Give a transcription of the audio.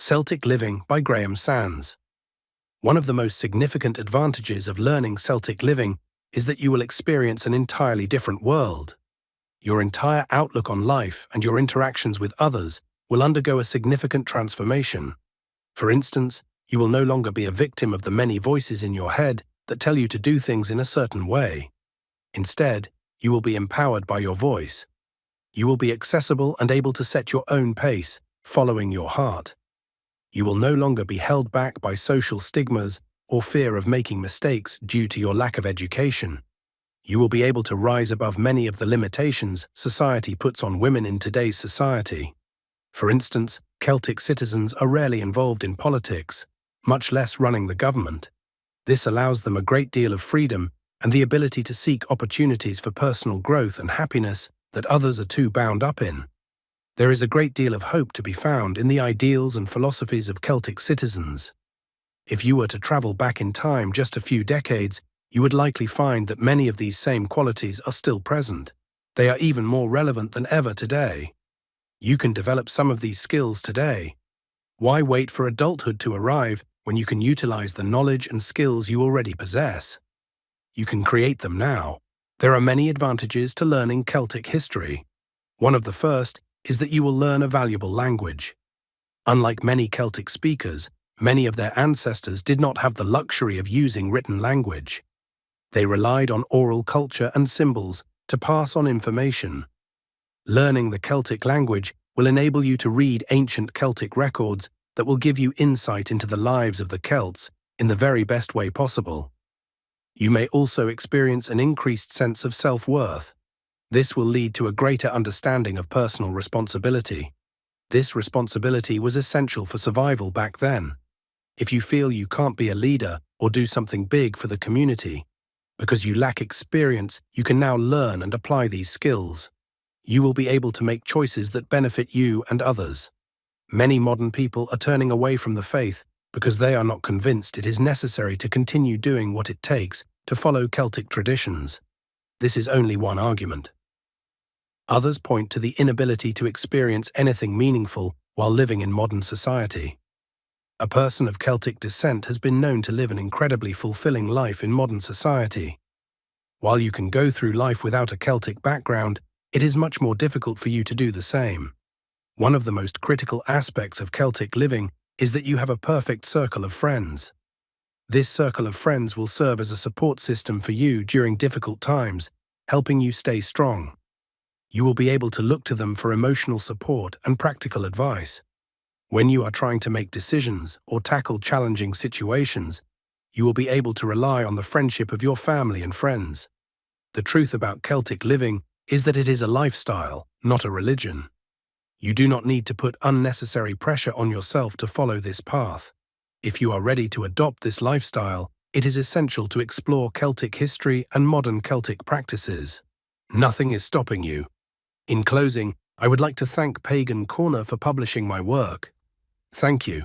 Celtic Living by Graham Sands. One of the most significant advantages of learning Celtic living is that you will experience an entirely different world. Your entire outlook on life and your interactions with others will undergo a significant transformation. For instance, you will no longer be a victim of the many voices in your head that tell you to do things in a certain way. Instead, you will be empowered by your voice. You will be accessible and able to set your own pace, following your heart. You will no longer be held back by social stigmas or fear of making mistakes due to your lack of education. You will be able to rise above many of the limitations society puts on women in today's society. For instance, Celtic citizens are rarely involved in politics, much less running the government. This allows them a great deal of freedom and the ability to seek opportunities for personal growth and happiness that others are too bound up in. There is a great deal of hope to be found in the ideals and philosophies of Celtic citizens. If you were to travel back in time just a few decades, you would likely find that many of these same qualities are still present. They are even more relevant than ever today. You can develop some of these skills today. Why wait for adulthood to arrive when you can utilize the knowledge and skills you already possess? You can create them now. There are many advantages to learning Celtic history. One of the first is that you will learn a valuable language. Unlike many Celtic speakers, many of their ancestors did not have the luxury of using written language. They relied on oral culture and symbols to pass on information. Learning the Celtic language will enable you to read ancient Celtic records that will give you insight into the lives of the Celts in the very best way possible. You may also experience an increased sense of self-worth. This will lead to a greater understanding of personal responsibility. This responsibility was essential for survival back then. If you feel you can't be a leader or do something big for the community, because you lack experience, you can now learn and apply these skills. You will be able to make choices that benefit you and others. Many modern people are turning away from the faith because they are not convinced it is necessary to continue doing what it takes to follow Celtic traditions. This is only one argument. Others point to the inability to experience anything meaningful while living in modern society. A person of Celtic descent has been known to live an incredibly fulfilling life in modern society. While you can go through life without a Celtic background, it is much more difficult for you to do the same. One of the most critical aspects of Celtic living is that you have a perfect circle of friends. This circle of friends will serve as a support system for you during difficult times, helping you stay strong. You will be able to look to them for emotional support and practical advice. When you are trying to make decisions or tackle challenging situations, you will be able to rely on the friendship of your family and friends. The truth about Celtic living is that it is a lifestyle, not a religion. You do not need to put unnecessary pressure on yourself to follow this path. If you are ready to adopt this lifestyle, it is essential to explore Celtic history and modern Celtic practices. Nothing is stopping you. In closing, I would like to thank Pagan Corner for publishing my work. Thank you.